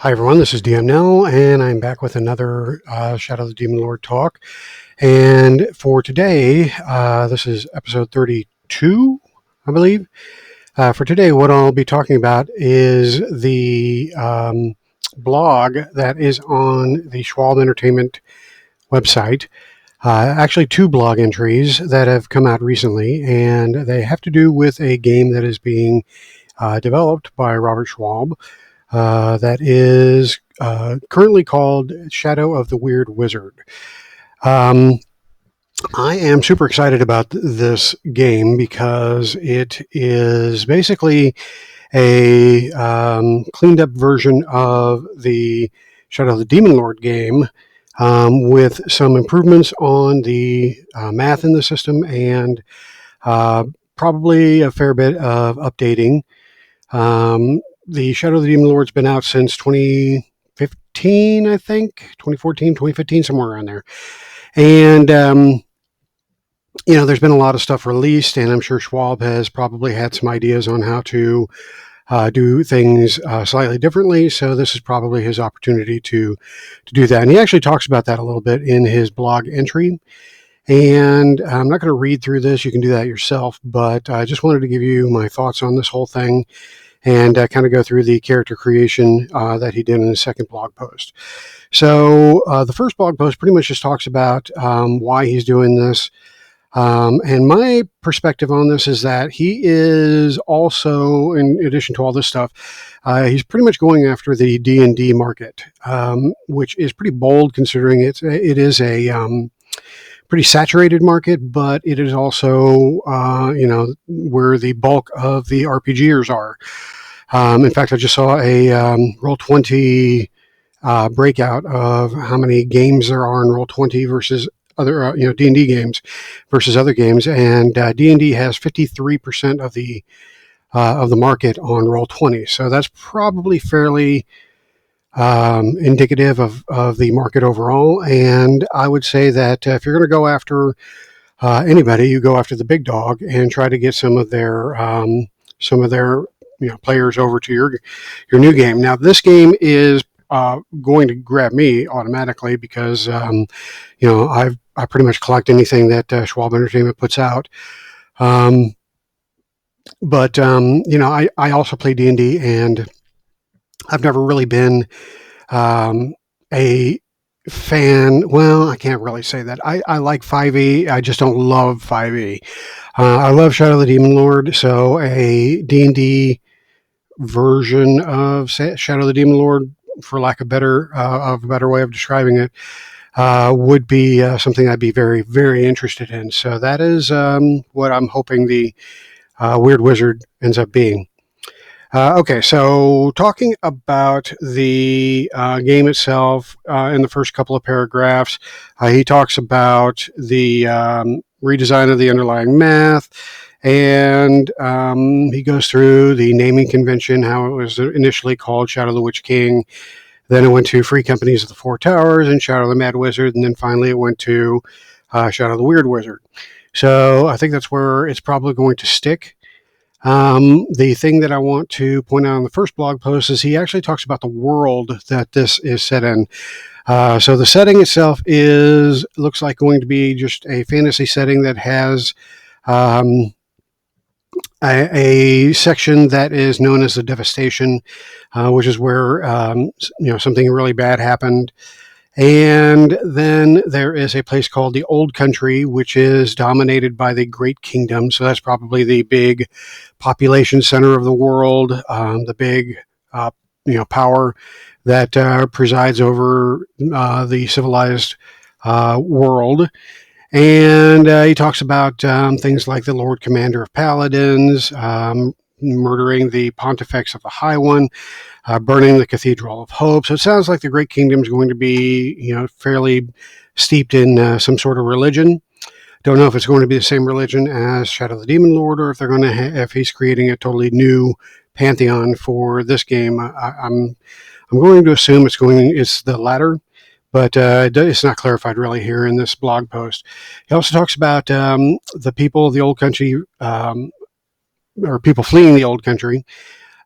Hi, everyone. This is DM Nell, and I'm back with another Shadow of the Demon Lord talk. And for today, this is episode 32, I believe. For today, what I'll be talking about is the blog that is on the Schwalb Entertainment website. Actually, two blog entries that have come out recently, and they have to do with a game that is being developed by Robert Schwalb. That is currently called Shadow of the Weird Wizard. Um, I am super excited about this game because it is basically a cleaned up version of the Shadow of the Demon Lord game with some improvements on the math in the system and uh, probably a fair bit of updating. The Shadow of the Demon Lord's been out since 2015, I think, 2014, 2015, somewhere around there. And, there's been a lot of stuff released, and I'm sure Schwalb has probably had some ideas on how to do things slightly differently. So this is probably his opportunity to do that. And he actually talks about that a little bit in his blog entry. And I'm not going to read through this. You can do that yourself. But I just wanted to give you my thoughts on this whole thing and kind of go through the character creation that he did in his second blog post. So the first blog post pretty much just talks about why he's doing this. And my perspective on this is that he is also, in addition to all this stuff, he's pretty much going after the D&D market, which is pretty bold considering it is a pretty saturated market, but it is also, where the bulk of the RPGers are. In fact, I just saw a Roll20 breakout of how many games there are in Roll20 versus other, D&D games versus other games, and D&D has 53% of the market on Roll20. So that's probably fairly indicative of the market overall. And I would say that if you're going to go after anybody, you go after the big dog and try to get some of their players over to your new game. Now, this game is going to grab me automatically because I pretty much collect anything that Schwalb Entertainment puts out. But I also play D&D, and I've never really been a fan. Well, I can't really say that. I like 5e. I just don't love 5e. I love Shadow of the Demon Lord, so a D&D version of Shadow of the Demon Lord, for lack of a better way of describing it, would be something I'd be very, very interested in. So that is what I'm hoping the Weird Wizard ends up being. Okay, so talking about the game itself, in the first couple of paragraphs, he talks about the redesign of the underlying math, and he goes through the naming convention, how it was initially called Shadow of the Witch King, then it went to Free Companies of the Four Towers and Shadow of the Mad Wizard, and then finally it went to Shadow of the Weird Wizard. So I think that's where it's probably going to stick. The thing that I want to point out on the first blog post is he actually talks about the world that this is set in. So the setting itself looks like going to be just a fantasy setting that has a section that is known as the Devastation, which is where something really bad happened. And then there is a place called the Old Country, which is dominated by the Great Kingdom. So that's probably the big population center of the world, the big power that presides over the civilized world. And he talks about things like the Lord Commander of Paladins, murdering the Pontifex of the High One, burning the Cathedral of Hope. So it sounds like the Great Kingdom is going to be, fairly steeped in some sort of religion. Don't know if it's going to be the same religion as Shadow of the Demon Lord, or if they're going to if he's creating a totally new pantheon for this game. I'm going to assume it's the latter, but it's not clarified really here in this blog post. He also talks about the people of the Old Country, or people fleeing the Old Country,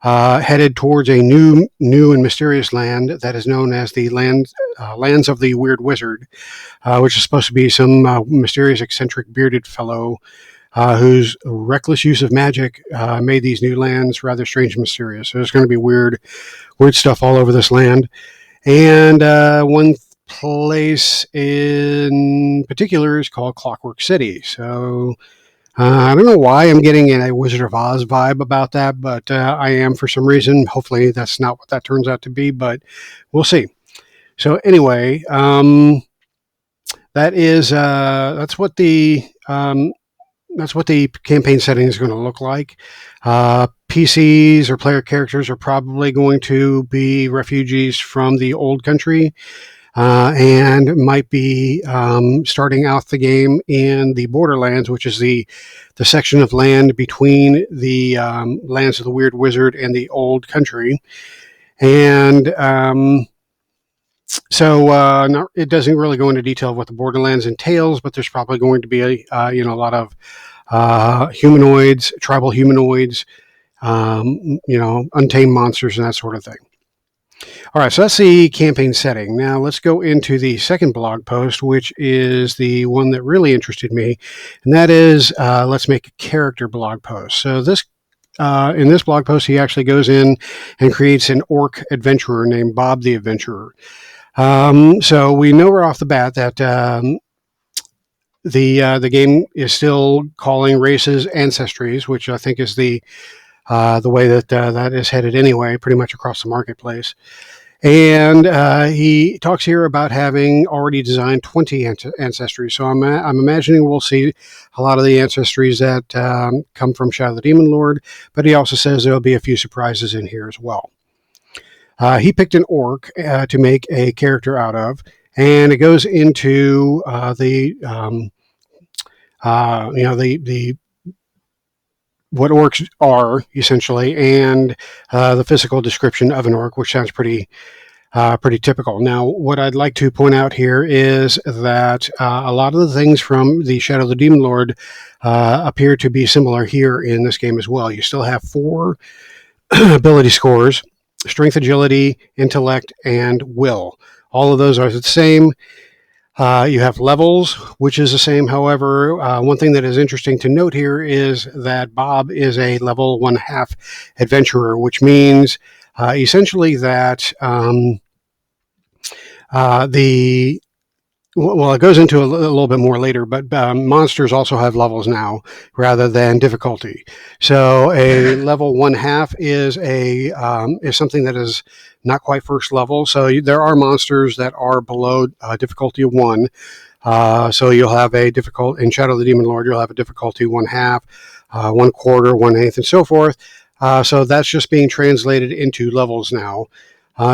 headed towards a new and mysterious land that is known as the lands of the Weird Wizard, which is supposed to be some mysterious, eccentric, bearded fellow whose reckless use of magic made these new lands rather strange and mysterious. So there's going to be weird stuff all over this land. And one place in particular is called Clockwork City. So I don't know why I'm getting a Wizard of Oz vibe about that, but I am for some reason. Hopefully that's not what that turns out to be, but we'll see. So anyway, that's what the campaign setting is going to look like. PCs or player characters are probably going to be refugees from the old country and might be starting out the game in the Borderlands, which is the section of land between the lands of the Weird Wizard and the old country. And it doesn't really go into detail of what the Borderlands entails, but there's probably going to be a lot of humanoids, tribal humanoids, untamed monsters and that sort of thing. All right, so that's the campaign setting. Now let's go into the second blog post, which is the one that really interested me, and that is let's make a character blog post. So in this blog post, he actually goes in and creates an orc adventurer named Bob the Adventurer. So we know right off the bat that the game is still calling races ancestries, which I think is the way that is headed anyway, pretty much across the marketplace. And he talks here about having already designed 20 ancestries. So I'm imagining we'll see a lot of the ancestries that come from Shadow the Demon Lord, but he also says there'll be a few surprises in here as well. He picked an orc to make a character out of, and it goes into the what orcs are essentially, and the physical description of an orc, which sounds pretty typical. Now, what I'd like to point out here is that a lot of the things from the Shadow of the Demon Lord appear to be similar here in this game as well. You still have 4 ability scores: strength, agility, intellect, and will. All of those are the same. You have levels, which is the same. However, one thing that is interesting to note here is that Bob is a level 1/2 adventurer, which means essentially that it goes into a little bit more later, but monsters also have levels now rather than difficulty. So a level 1/2 is something that is not quite first level. So there are monsters that are below difficulty of 1. So you'll have in Shadow of the Demon Lord, you'll have a difficulty 1/2, 1/4, 1/8, and so forth. So that's just being translated into levels now.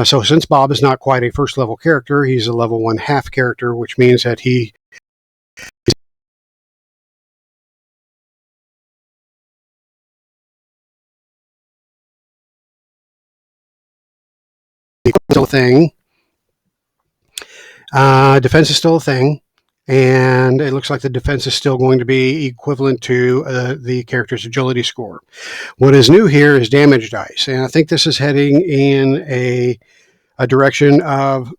So since Bob is not quite a first level character, he's a level 1/2 character, which means that he is still a thing. Defense is still a thing, and it looks like the defense is still going to be equivalent to the character's agility score. What is new here is damage dice, and I think this is heading in a direction of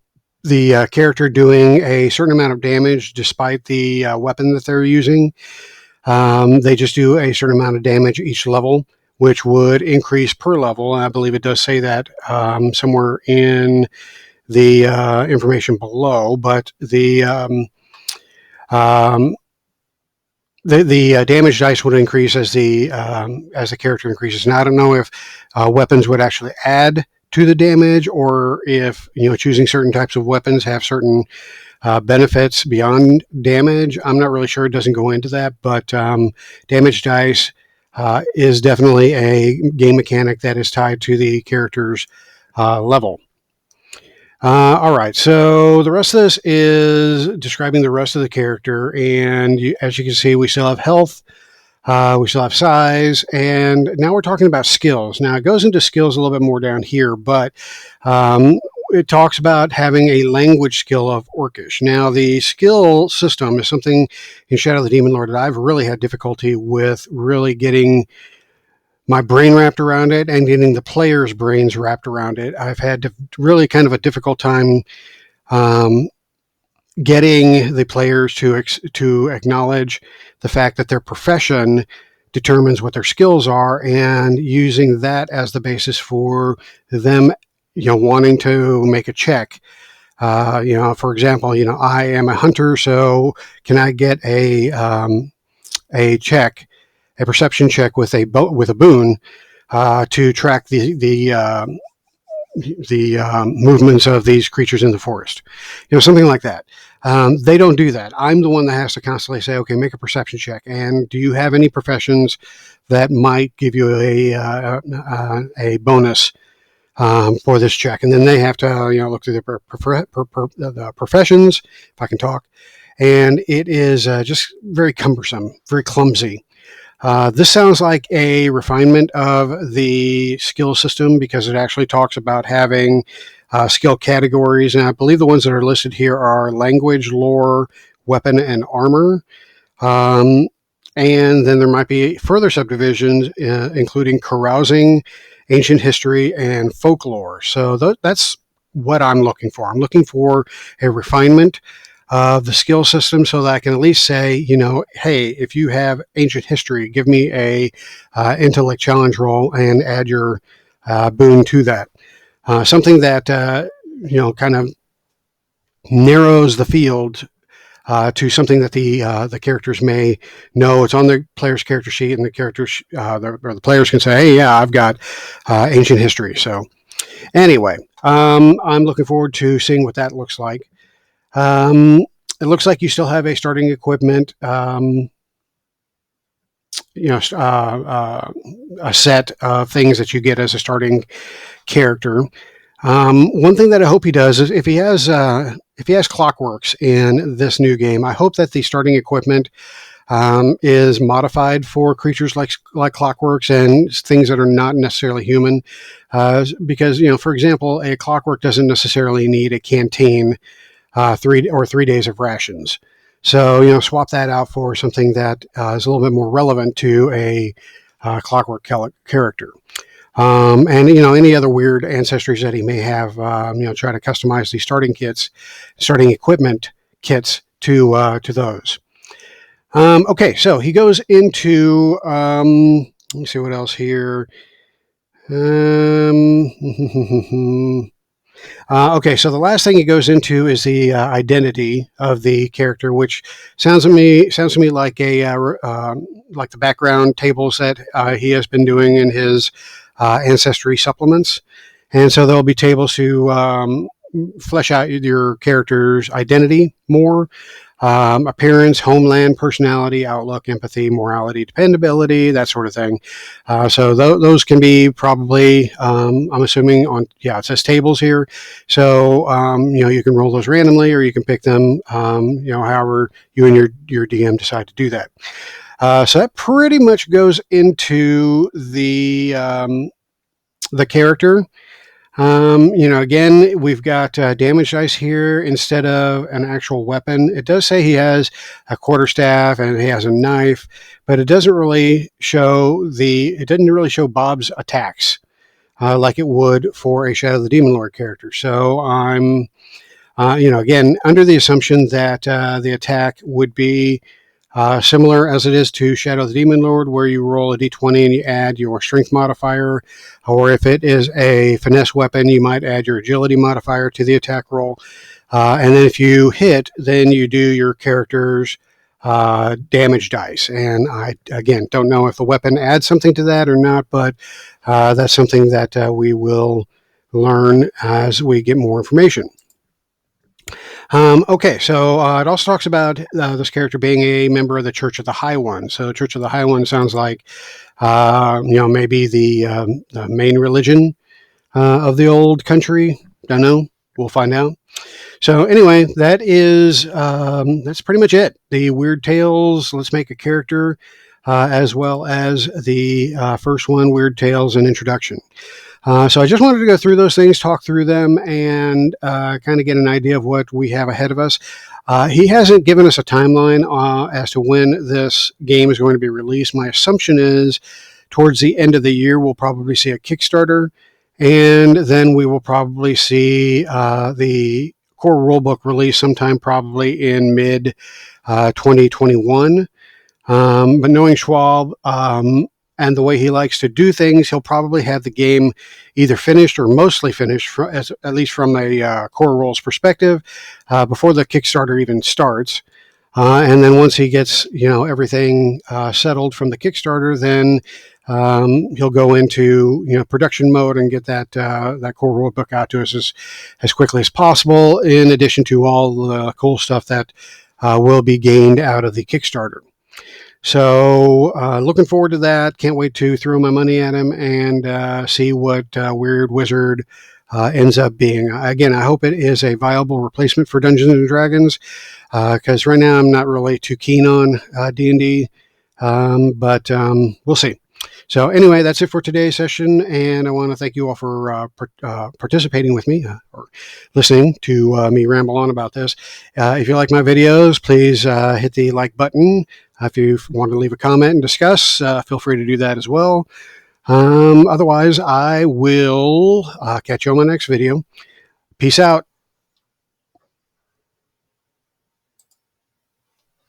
the character doing a certain amount of damage despite the weapon that they're using. They just do a certain amount of damage each level, which would increase per level. And I believe it does say that somewhere in the information below. But the damage dice would increase as the character increases. Now I don't know if weapons would actually add to the damage, or if choosing certain types of weapons have certain benefits beyond damage. I'm not really sure. It doesn't go into that, but damage dice is definitely a game mechanic that is tied to the character's level. All right, so the rest of this is describing the rest of the character, and as you can see, we still have health. We still have size, and now we're talking about skills. Now, it goes into skills a little bit more down here, but it talks about having a language skill of Orcish. Now, the skill system is something in Shadow of the Demon Lord that I've really had difficulty with really getting my brain wrapped around it and getting the players' brains wrapped around it. I've had really kind of a difficult time getting the players to acknowledge the fact that their profession determines what their skills are, and using that as the basis for them, wanting to make a check. For example, I am a hunter, so can I get a check, a perception check with a boon to track the movements of these creatures in the forest, something like that. They don't do that. I'm the one that has to constantly say, okay, make a perception check. And do you have any professions that might give you a bonus for this check? And then they have to, look through the professions, if I can talk. And it is just very cumbersome, very clumsy. This sounds like a refinement of the skill system, because it actually talks about having skill categories. And I believe the ones that are listed here are language, lore, weapon, and armor. And then there might be further subdivisions, including carousing, ancient history, and folklore. So that's what I'm looking for. I'm looking for a refinement of the skill system, so that I can at least say, hey, if you have ancient history, give me a intellect challenge roll and add your boon to that. Something that kind of narrows the field to something that the characters may know. It's on the player's character sheet, and the characters or the players can say, hey, yeah, I've got ancient history. So anyway, I'm looking forward to seeing what that looks like. It looks like you still have a starting equipment, a set of things that you get as a starting character. One thing that I hope he does is if he has clockworks in this new game, I hope that the starting equipment is modified for creatures like clockworks and things that are not necessarily human. Because, for example, a clockwork doesn't necessarily need a canteen, 3 days of rations. So, swap that out for something that is a little bit more relevant to a clockwork character. And, any other weird ancestries that he may have, try to customize the starting equipment kits to those. Okay, so he goes into, let me see what else here. Okay, so the last thing he goes into is the identity of the character, which sounds to me like like the background tables that he has been doing in his ancestry supplements, and so there'll be tables to flesh out your character's identity more. Appearance, homeland, personality, outlook, empathy, morality, dependability, that sort of thing. So those can be probably, I'm assuming it says tables here. So, you can roll those randomly, or you can pick them, however you and your DM decide to do that. So that pretty much goes into the character. Again, we've got damage dice here instead of an actual weapon. It does say he has a quarterstaff and he has a knife, but it doesn't really show Bob's attacks like it would for a Shadow of the Demon Lord character. So I'm, again, under the assumption that the attack would be similar as it is to Shadow of the Demon Lord, where you roll a d20 and you add your strength modifier. Or if it is a finesse weapon, you might add your agility modifier to the attack roll. And then if you hit, then you do your character's damage dice. And I, again, don't know if the weapon adds something to that or not, but that's something that we will learn as we get more information. Okay, so it also talks about this character being a member of the Church of the High One. So Church of the High One sounds like, maybe the main religion of the old country. Don't know. We'll find out. So anyway, that's pretty much it. The Weird Tales, Let's Make a Character, as well as the first one, Weird Tales, and Introduction. So I just wanted to go through those things, talk through them, and kind of get an idea of what we have ahead of us. He hasn't given us a timeline as to when this game is going to be released. My assumption is towards the end of the year, we'll probably see a Kickstarter, and then we will probably see the core rulebook release sometime probably in mid 2021. But knowing Schwalb and the way he likes to do things, he'll probably have the game either finished or mostly finished, at least from a core rules perspective, before the Kickstarter even starts. And then once he gets everything settled from the Kickstarter, then he'll go into production mode and get that core rulebook out to us as quickly as possible. In addition to all the cool stuff that will be gained out of the Kickstarter. So looking forward to that. Can't wait to throw my money at him and see what Weird Wizard ends up being. Again, I hope it is a viable replacement for Dungeons and Dragons, because right now I'm not really too keen on D&D, but we'll see. So anyway, that's it for today's session, and I want to thank you all for participating with me or listening to me ramble on about this. If you like my videos, please hit the like button. If you want to leave a comment and discuss, feel free to do that as well. Otherwise, I will catch you on my next video. Peace out.